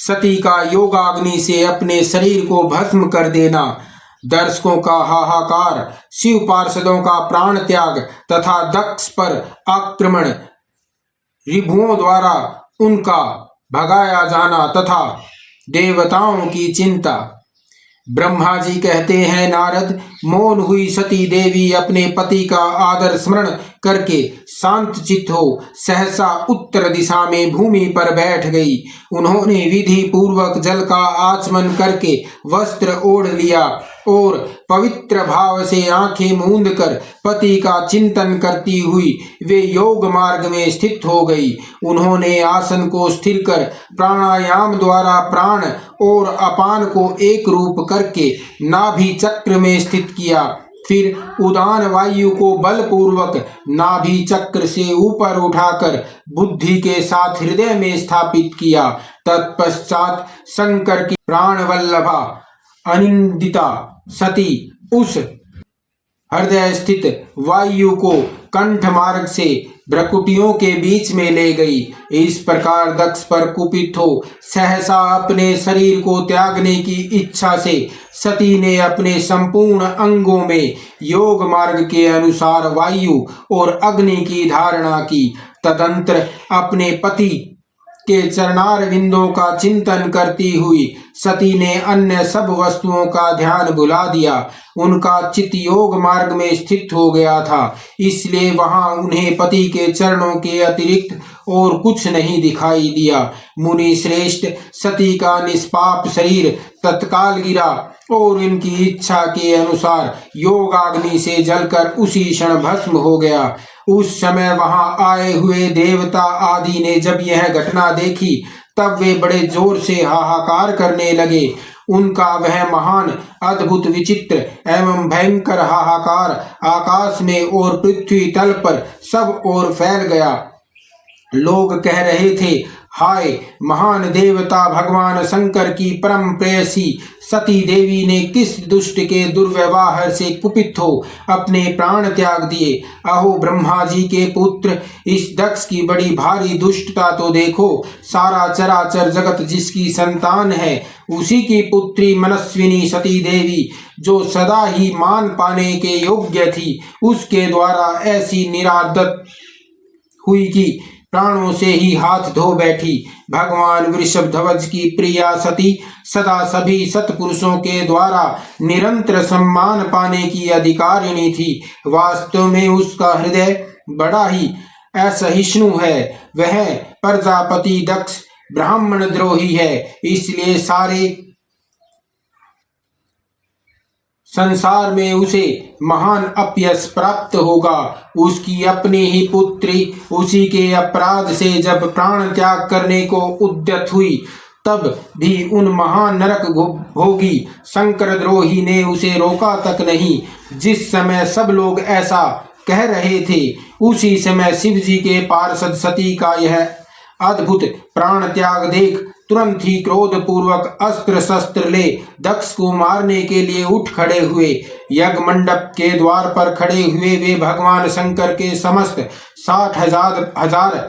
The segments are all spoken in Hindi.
सती का योगाग्नि से अपने शरीर को भस्म कर देना, दर्शकों का हाहाकार, शिव पार्षदों का प्राण त्याग तथा दक्ष पर आक्रमण, रिभुओं द्वारा उनका भगाया जाना तथा देवताओं की चिंता। ब्रह्मा जी कहते हैं, नारद, मौन हुई सती देवी अपने पति का आदर स्मरण करके शांत चित्त हो सहसा उत्तर दिशा में भूमि पर बैठ गई। उन्होंने विधि पूर्वक जल का आचमन करके वस्त्र ओढ़ लिया और पवित्र भाव से आंखें मूंद कर पति का चिंतन करती हुई वे योग मार्ग में स्थित हो गई। उन्होंने आसन को स्थिर कर प्राणायाम द्वारा प्राण और अपान को एक रूप करके नाभि चक्र में स्थित किया। फिर उदान वायु को बलपूर्वक नाभि चक्र से ऊपर उठाकर बुद्धि के साथ हृदय में स्थापित किया। तत्पश्चात शंकर की प्राण वल्लभा अनिंदिता सती उस हृदय स्थित वायु को कंठ मार्ग से भ्रकुटियों के बीच में ले गई। इस प्रकार दक्ष पर कुपित हो सहसा अपने शरीर को त्यागने की इच्छा से सती ने अपने संपूर्ण अंगों में योग मार्ग के अनुसार वायु और अग्नि की धारणा की। तदंतर अपने पति के चरणार बिंदों का चिंतन करती हुई सती ने अन्य सब वस्तुओं का ध्यान भुला दिया। उनका चित्त योग मार्ग में स्थित हो गया था, इसलिए वहां उन्हें पति के चरणों के अतिरिक्त और कुछ नहीं दिखाई दिया। मुनि श्रेष्ठ, सती का निष्पाप शरीर तत्काल गिरा और इनकी इच्छा के अनुसार योगाग्नि से जलकर उसी क्षण भस्म हो गया। उस समय वहां आए हुए देवता आदि ने जब यह घटना देखी तब वे बड़े जोर से हाहाकार करने लगे। उनका वह महान अद्भुत विचित्र एवं भयंकर हाहाकार आकाश में और पृथ्वी तल पर सब ओर फैल गया। लोग कह रहे थे, हाय, महान देवता भगवान शंकर की परम प्रेयसी सती देवी ने किस दुष्ट के दुर्व्यवहार से कुपित हो अपने प्राण त्याग दिए। अहो ब्रह्मा जी के पुत्र, इस दक्ष की बड़ी भारी दुष्टता तो देखो। सारा चराचर जगत जिसकी संतान है उसी की पुत्री मनस्विनी सती देवी, जो सदा ही मान पाने के योग्य थी, उसके द्वारा ऐसी निरादत हुई कि प्राणों से ही हाथ धो बैठी। भगवान वृषभध्वज की प्रिया सती सदा सभी सत्पुरुषों के द्वारा निरंतर सम्मान पाने की अधिकारिणी थी। वास्तव में उसका हृदय बड़ा ही असहिष्णु है। वह प्रजापति दक्ष ब्राह्मण द्रोही है, इसलिए सारे संसार में उसे महान अपयश प्राप्त होगा। उसकी अपनी ही पुत्री उसी के अपराध से जब प्राण त्याग करने को उद्यत हुई तब भी उन महान नरक भोगी शंकर द्रोही ने उसे रोका तक नहीं। जिस समय सब लोग ऐसा कह रहे थे उसी समय शिव जी के पार्षद सती का यह अद्भुत प्राण त्याग देख तुरंत ही क्रोध पूर्वक अस्त्र शस्त्र ले दक्ष को मारने के लिए उठ खड़े हुए। यज्ञ मंडप के द्वार पर खड़े हुए वे भगवान शंकर के समस्त 60,000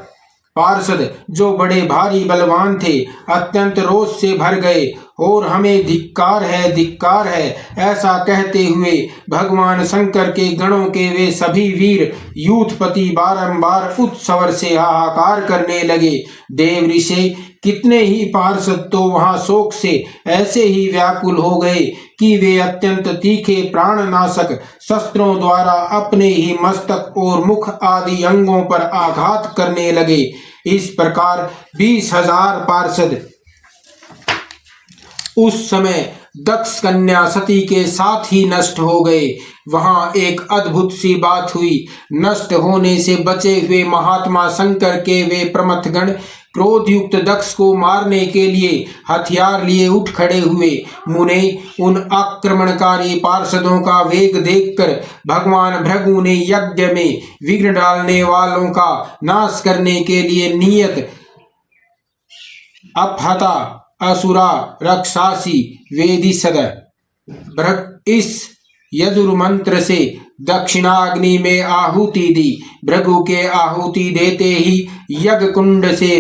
पार्षद, जो बड़े भारी बलवान थे, अत्यंत रोष से भर गए और हमें धिक्कार है ऐसा कहते हुए भगवान शंकर के गणों के वे सभी वीर यूथपति बारंबार उत्सवर से हाहाकार करने लगे। देव ऋषि कितने ही पार्षद तो वहां शोक से ऐसे ही व्याकुल हो गए कि वे अत्यंत तीखे प्राणनाशक शस्त्रों द्वारा अपने ही मस्तक और मुख आदि अंगों पर आघात करने लगे। इस प्रकार 20,000 पार्षद उस समय दक्ष कन्या सती के साथ ही नष्ट हो गए। वहां एक अद्भुत सी बात हुई। नष्ट होने से बचे हुए महात्मा शंकर के वे प्रमथगण क्रोधयुक्त दक्ष को मारने के लिए हथियार लिए उठ खड़े हुए। मुने उन आक्रमणकारी पार्षदों का वेग देखकर भगवान भृगु ने यज्ञ में विघ्न डालने वालों का नाश करने के लिए नियत अपहता असुरा रक्षासी वेदिसद इस यजुर मंत्र से दक्षिणाग्नि में आहुति दी। भृगु के आहुति देते ही यज्ञ कुंड से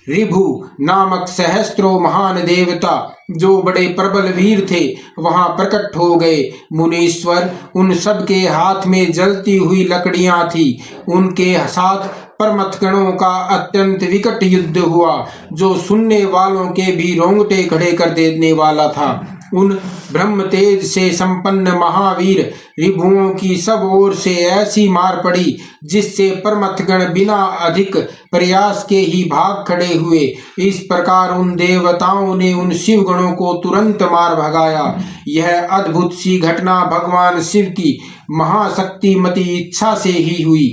ऋभु नामक सहस्त्रों महान देवता जो बड़े प्रबल वीर थे वहां प्रकट हो गए। मुनीश्वर, उन सब के हाथ में जलती हुई लकड़ियां थी। उनके साथ परमथगणों का अत्यंत विकट युद्ध हुआ जो सुनने वालों के भी रोंगटे खड़े कर देने वाला था। उन ब्रह्म तेज से संपन्न महावीर ऋभुओं की सब ओर से ऐसी मार पड़ी जिससे परमथगण बिना अधिक प्रयास के ही भाग खड़े हुए। इस प्रकार उन देवताओं ने उन शिव गणों को तुरंत मार भगाया। यह अद्भुत सी घटना भगवान शिव की महाशक्तिमती इच्छा से ही हुई।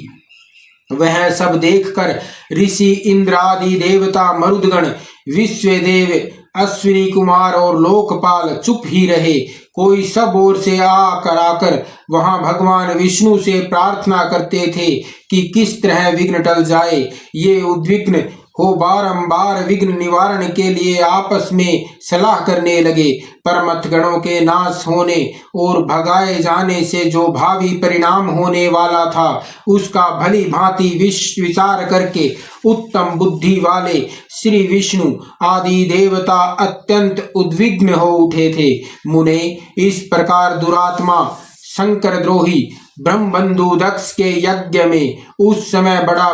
वह सब देखकर ऋषि इंद्र आदि देवता, मरुदगण, विश्वदेव, अश्विनी कुमार और लोकपाल चुप ही रहे। कोई सब ओर से आकर वहां भगवान विष्णु से प्रार्थना करते थे कि किस तरह विघ्न टल जाए। ये उद्विग्न हो बारंबार विघ्न निवारण के लिए आपस में सलाह करने लगे। परमथगणों के नाश होने और भगाए जाने से जो भावी परिणाम होने वाला था उसका भली भांति विचार करके उत्तम बुद्धि वाले श्री विष्णु आदि देवता अत्यंत उद्विग्न हो उठे थे। मुने, इस प्रकार दुरात्मा शंकर द्रोही ब्रह्मबंधु दक्ष के यज्ञ में उस समय बड़ा